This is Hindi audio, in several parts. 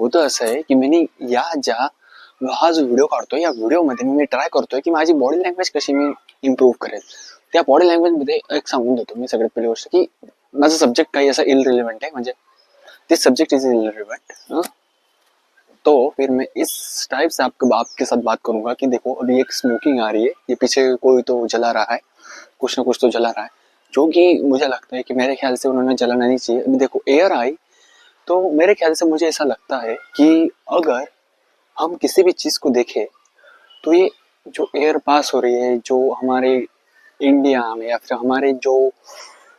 होतं असं आहे की मी हा जो व्हिडिओ काढतोय या व्हिडिओमध्ये मी ट्राय करतोय की माझी बॉडी लँग्वेज कशी मी इम्प्रूव्ह करेल. त्या बॉडी लँग्वेजमध्ये एक सांगून देतो मी सगळ्यात पहिली गोष्ट की माझा सब्जेक्ट काही असा इलरिलेव्हंट आहे, म्हणजे दिस सब्जेक्ट इज इलरिलेव्हंट। तो फिर मैं इस टाइप से आपके साथ बात करूंगा कि देखो अभी एक स्मोकिंग आ रही है, ये पीछे कोई तो जला रहा है, कुछ ना कुछ तो जला रहा है, जो कि मुझे लगता है कि मेरे ख्याल से उन्होंने जलाना नहीं चाहिए। अभी देखो एयर आई, तो मेरे ख्याल से मुझे ऐसा लगता है कि अगर हम किसी भी चीज़ को देखें तो ये जो एयर पास हो रही है, जो हमारे इंडिया में या फिर हमारे जो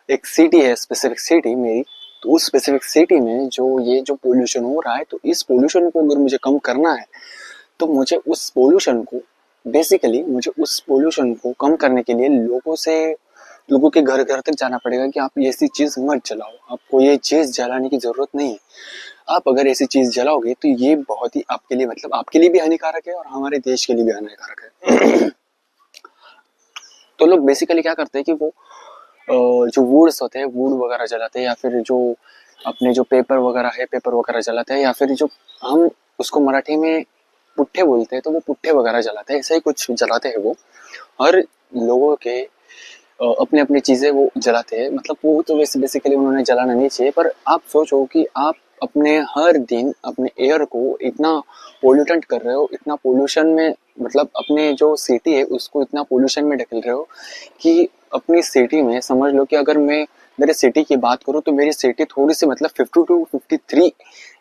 एक सिटी है, स्पेसिफिक सिटी मेरी, तो उस स्पेसिफिक सिटी में जो ये जो पोल्यूशन हो रहा है, तो इस पोल्यूशन को अगर मुझे कम करना है तो मुझे उस पोल्यूशन को कम करने के लिए लोगों के घर घर तक जाना पड़ेगा कि आप ऐसी चीज़ मत जलाओ, आपको ये चीज़ जलाने की ज़रूरत नहीं है। आप अगर ऐसी चीज़ जलाओगे तो ये बहुत ही आपके लिए, मतलब आपके लिए भी हानिकारक है और हमारे देश के लिए भी हानिकारक है। तो लोग बेसिकली क्या करते हैं कि वो जो वुड्स होते हैं, वुड वगैरह जलाते हैं, या फिर जो अपने जो पेपर वगैरह जलाते हैं, या फिर जो हम उसको मराठी में पुट्ठे बोलते हैं, तो वो पुट्ठे वगैरह जलाते हैं, ऐसा ही कुछ जलाते हैं वो। हर लोगों के अपनी अपनी चीज़ें वो जलाते हैं, मतलब वो तो वैसे बेसिकली उन्होंने जलाना नहीं चाहिए। पर आप सोचो कि आप अपने हर दिन अपने एयर को इतना पोल्यूटेंट कर रहे हो, इतना पोल्यूशन में, मतलब अपने जो सिटी है उसको इतना पोल्यूशन में ढकेल रहे हो कि अपनी सिटी में समझ लो कि अगर मैं मेरे सिटी की बात करूँ तो मेरी सिटी थोड़ी सी, मतलब 50 टू 53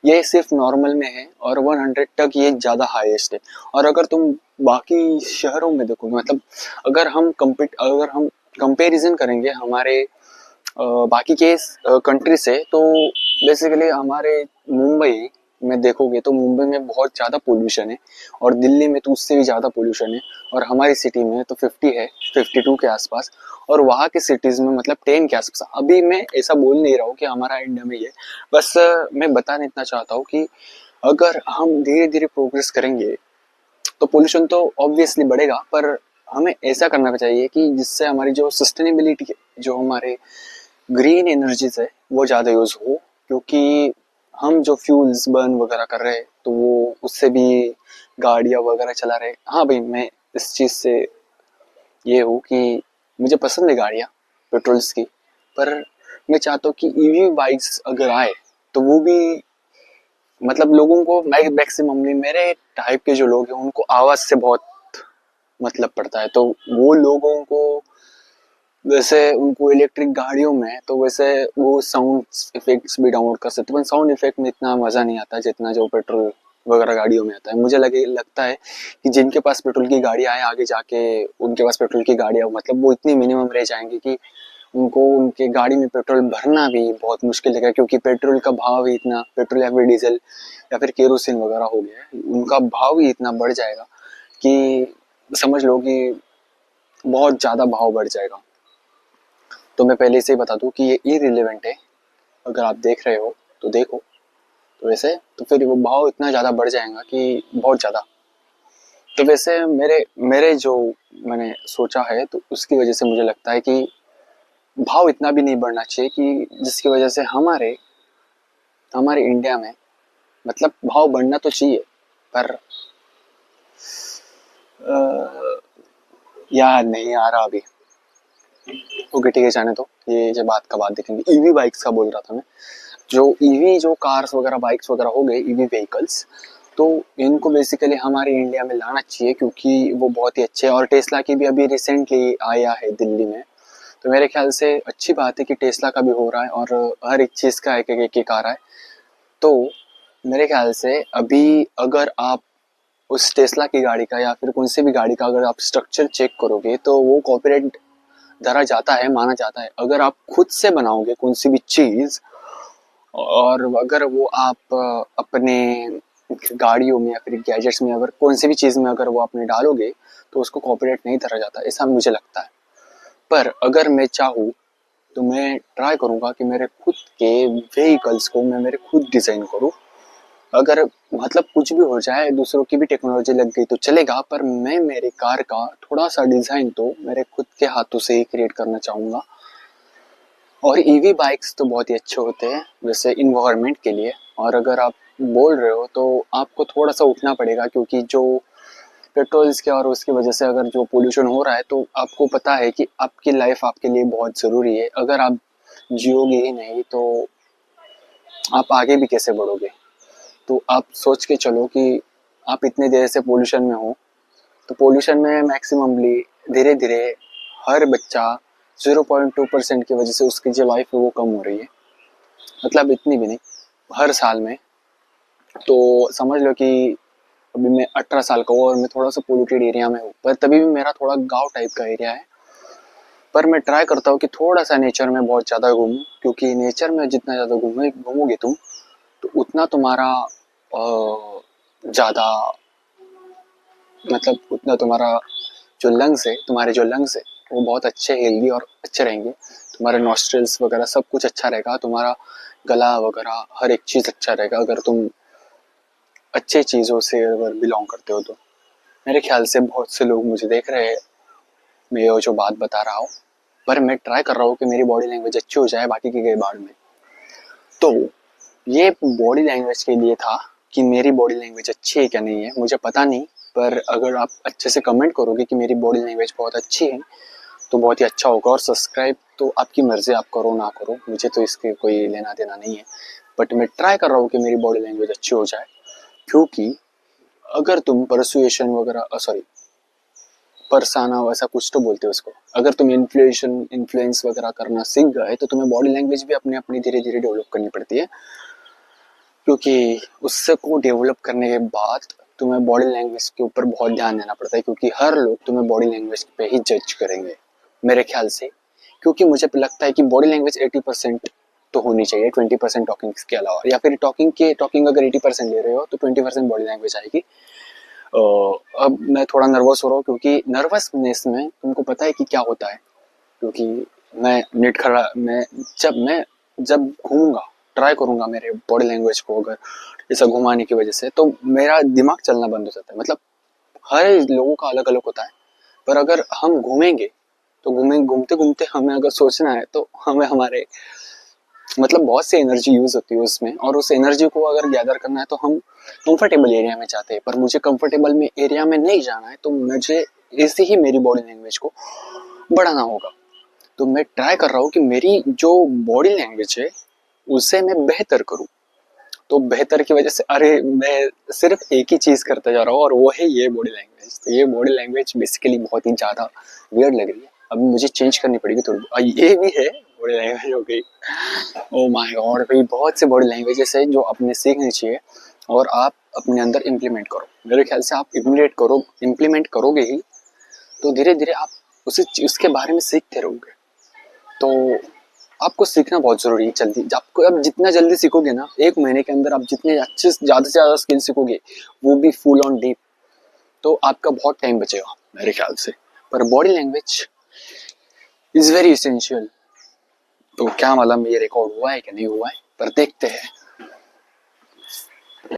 ये सिर्फ नॉर्मल में है, और 100 तक ये ज़्यादा हाईएस्ट है। और अगर तुम बाकी शहरों में देखोगे, मतलब अगर हम कंपैरिजन करेंगे हमारे बाकी के कंट्री से, तो बेसिकली हमारे मुंबई में देखोगे तो मुंबई में बहुत ज़्यादा पोल्यूशन है, और दिल्ली में तो उससे भी ज़्यादा पोल्यूशन है, और हमारी सिटी में तो 50 है, 52 के आसपास, और वहाँ के सिटीज़ में मतलब 10 के आसपास। अभी मैं ऐसा बोल नहीं रहा हूँ कि हमारा इंडिया में ये, बस मैं बताना इतना चाहता हूँ कि अगर हम धीरे धीरे प्रोग्रेस करेंगे तो पोल्यूशन तो ऑब्वियसली बढ़ेगा, पर हमें ऐसा करना चाहिए कि जिससे हमारी जो सस्टेनेबिलिटी है, जो हमारे ग्रीन एनर्जीज है, वो ज़्यादा यूज़ हो। क्योंकि हम जो फ्यूल्स बर्न वगैरह कर रहे हैं तो वो उससे भी गाड़ियाँ वगैरह चला रहे। हाँ भाई, मैं इस चीज़ से ये हूँ कि मुझे पसंद है गाड़ियाँ पेट्रोल्स की, पर मैं चाहता हूँ कि ईवी बाइक्स अगर आए तो वो भी, मतलब लोगों को, मैक्सिममली मेरे टाइप के जो लोग हैं उनको आवाज़ से बहुत मतलब पड़ता है, तो वो लोगों को, वैसे उनको इलेक्ट्रिक गाड़ियों में तो वैसे वो साउंड इफेक्ट्स भी डाउनलोड कर सकते हैं, साउंड इफेक्ट में इतना मज़ा नहीं आता जितना जो पेट्रोल वगैरह गाड़ियों में आता है। मुझे लगता है कि जिनके पास पेट्रोल की गाड़ियाँ आए आगे जाके, उनके पास पेट्रोल की गाड़ियाँ, मतलब वो इतनी मिनिमम रह जाएंगी कि उनको उनके गाड़ी में पेट्रोल भरना भी बहुत मुश्किल है, क्योंकि पेट्रोल का भाव ही इतना, पेट्रोल या फिर डीजल या फिर केरोसिन वगैरह हो गया है, उनका भाव ही इतना बढ़ जाएगा कि समझ लो कि बहुत ज़्यादा भाव बढ़ जाएगा। तो मैं पहले से ही बता दूं कि ये इररिलेवेंट है, अगर आप देख रहे हो तो देखो, तो वैसे तो फिर वो भाव इतना ज़्यादा बढ़ जाएगा कि बहुत ज़्यादा। तो वैसे मेरे मेरे जो मैंने सोचा है तो उसकी वजह से मुझे लगता है कि भाव इतना भी नहीं बढ़ना चाहिए कि जिसकी वजह से हमारे हमारे इंडिया में, मतलब भाव बढ़ना तो चाहिए, पर याद नहीं आ रहा अभी। ओके ठीक है, जाने दो, ये जब बात का बात देखेंगे। ईवी बाइक्स का बोल रहा था मैं, जो ईवी जो कार्स वगैरह बाइक्स वगैरह हो गए, ईवी व्हीकल्स, तो इनको बेसिकली हमारे इंडिया में लाना चाहिए क्योंकि वो बहुत ही अच्छे हैं। और टेस्ला की भी अभी रिसेंटली आया है दिल्ली में, तो मेरे ख्याल से अच्छी बात है कि टेस्ला का भी हो रहा है, और हर एक चीज़ का एक आ रहा है। तो मेरे ख्याल से अभी अगर आप उस टेस्ला की गाड़ी का या फिर कौन सी भी गाड़ी का अगर आप स्ट्रक्चर चेक करोगे तो वो कॉपीराइट धरा जाता है, माना जाता है। अगर आप खुद से बनाओगे कौन सी भी चीज़, और अगर वो आप अपने गाड़ियों में या फिर गैजेट्स में, अगर कौन सी भी चीज़ में अगर वो आपने डालोगे तो उसको कॉपीराइट नहीं धरा जाता, ऐसा मुझे लगता है। पर अगर मैं चाहूँ तो मैं ट्राई करूँगा कि मेरे खुद के व्हीकल्स को मैं मेरे खुद डिज़ाइन करूँ। अगर मतलब कुछ भी हो जाए, दूसरों की भी टेक्नोलॉजी लग गई तो चलेगा, पर मैं मेरी कार का थोड़ा सा डिज़ाइन तो मेरे खुद के हाथों से ही क्रिएट करना चाहूँगा। और ईवी बाइक्स तो बहुत ही अच्छे होते हैं वैसे इन्वायरमेंट के लिए। और अगर आप बोल रहे हो तो आपको थोड़ा सा उठना पड़ेगा, क्योंकि जो पेट्रोल्स के और उसकी वजह से अगर जो पोल्यूशन हो रहा है तो आपको पता है कि आपकी लाइफ आपके लिए बहुत ज़रूरी है। अगर आप जियोगे ही नहीं तो आप आगे भी कैसे बढ़ोगे। तो आप सोच के चलो कि आप इतने देर से पोल्यूशन में हो, तो पोल्यूशन में मैक्सिममली धीरे धीरे हर बच्चा 0.2% की वजह से उसकी जो लाइफ है वो कम हो रही है, मतलब इतनी भी नहीं, हर साल में। तो समझ लो कि अभी मैं 18 साल का हूँ और मैं थोड़ा सा पोल्यूटेड एरिया में हूँ, पर तभी भी मेरा थोड़ा गांव टाइप का एरिया है। पर मैं ट्राई करता हूँ कि थोड़ा सा नेचर में बहुत ज़्यादा घूमूं, क्योंकि नेचर में जितना ज़्यादा घूमोगे तुम तो उतना तुम्हारा ज़्यादा, मतलब उतना तुम्हारा जो लंग्स है वो बहुत अच्छे हेल्दी और अच्छे रहेंगे। तुम्हारे नॉस्ट्रल्स वगैरह सब कुछ अच्छा रहेगा, तुम्हारा गला वगैरह हर एक चीज़ अच्छा रहेगा अगर तुम अच्छे चीज़ों से अगर बिलोंग करते हो तो। मेरे ख्याल से बहुत से लोग मुझे देख रहे हैं मैं ये जो बात बता रहा हूँ, पर मैं ट्राई कर रहा हूँ कि मेरी बॉडी लैंग्वेज अच्छी हो जाए, बाकी की गई बात में। तो ये बॉडी लैंग्वेज के लिए था कि मेरी बॉडी लैंग्वेज अच्छी है क्या नहीं है मुझे पता नहीं, पर अगर आप अच्छे से कमेंट करोगे कि मेरी बॉडी लैंग्वेज बहुत अच्छी है तो बहुत ही अच्छा होगा। और सब्सक्राइब तो आपकी मर्जी, आप करो ना करो, मुझे तो इसके कोई लेना देना नहीं है। बट मैं ट्राई कर रहा हूँ कि मेरी बॉडी लैंग्वेज अच्छी हो जाए, क्योंकि अगर तुम परसुएशन वगैरह सॉरी परसाना वैसा कुछ तो बोलते हो उसको, अगर तुम इन्फ्लुएंस वगैरह करना सीख गए तो तुम्हें बॉडी लैंग्वेज भी अपनी अपनी धीरे धीरे डेवलप करनी पड़ती है, क्योंकि उससे को डेवलप करने के बाद तुम्हें बॉडी लैंग्वेज के ऊपर बहुत ध्यान देना पड़ता है, क्योंकि हर लोग तुम्हें बॉडी लैंग्वेज पे ही जज करेंगे मेरे ख्याल से। क्योंकि मुझे लगता है कि बॉडी लैंग्वेज 80% तो होनी चाहिए, 20% टॉकिंग के अलावा, या फिर टॉकिंग अगर 80% ले रहे हो तो 20% बॉडी लैंग्वेज आएगी। अब मैं थोड़ा नर्वस हो रहा हूँ, क्योंकि नर्वसनेस में तुमको पता है कि क्या होता है, क्योंकि मैं जब घूमूंगा ट्राई करूंगा मेरे बॉडी लैंग्वेज को अगर ऐसा घुमाने की वजह से, तो मेरा दिमाग चलना बंद हो जाता है। मतलब हर लोगों का अलग अलग होता है, पर अगर हम घूमेंगे तो घूमते घूमते हमें अगर सोचना है तो हमें हमारे मतलब बहुत सी एनर्जी यूज होती है उसमें, और उस एनर्जी को अगर गैदर करना है तो हम कंफर्टेबल एरिया में जाते हैं। पर मुझे कंफर्टेबल में एरिया में नहीं जाना है, तो मुझे ऐसे ही मेरी बॉडी लैंग्वेज को बढ़ाना होगा। तो मैं ट्राई कर रहा हूँ कि मेरी जो बॉडी लैंग्वेज है उसे मैं बेहतर करूँ। तो बेहतर की वजह से मैं सिर्फ एक ही चीज़ करता जा रहा हूँ और वो है ये बॉडी लैंग्वेज। तो ये बॉडी लैंग्वेज बेसिकली बहुत ही ज़्यादा वियर्ड लग रही है, अभी मुझे चेंज करनी पड़ेगी थोड़ी। ये भी है बॉडी लैंग्वेज हो गई। ओ माय गॉड भाई, बहुत से बॉडी लैंग्वेजेस है जो अपने सीखनी चाहिए और आप अपने अंदर इम्प्लीमेंट करो। मेरे ख्याल से आप इम्प्लीमेंट करोगे ही तो धीरे धीरे आप उसके बारे में सीखते रहोगे। तो आपको सीखना बहुत ज़रूरी है जल्दी। आपको अब जितना जल्दी सीखोगे ना, 1 महीने के अंदर आप जितने अच्छे ज़्यादा से ज़्यादा स्किल सीखोगे, वो भी फुल ऑन डीप, तो आपका बहुत टाइम बचेगा मेरे ख्याल से। पर body language is very essential. तो क्या मालूम ये रिकॉर्ड हुआ है कि नहीं हुआ है, पर देखते हैं।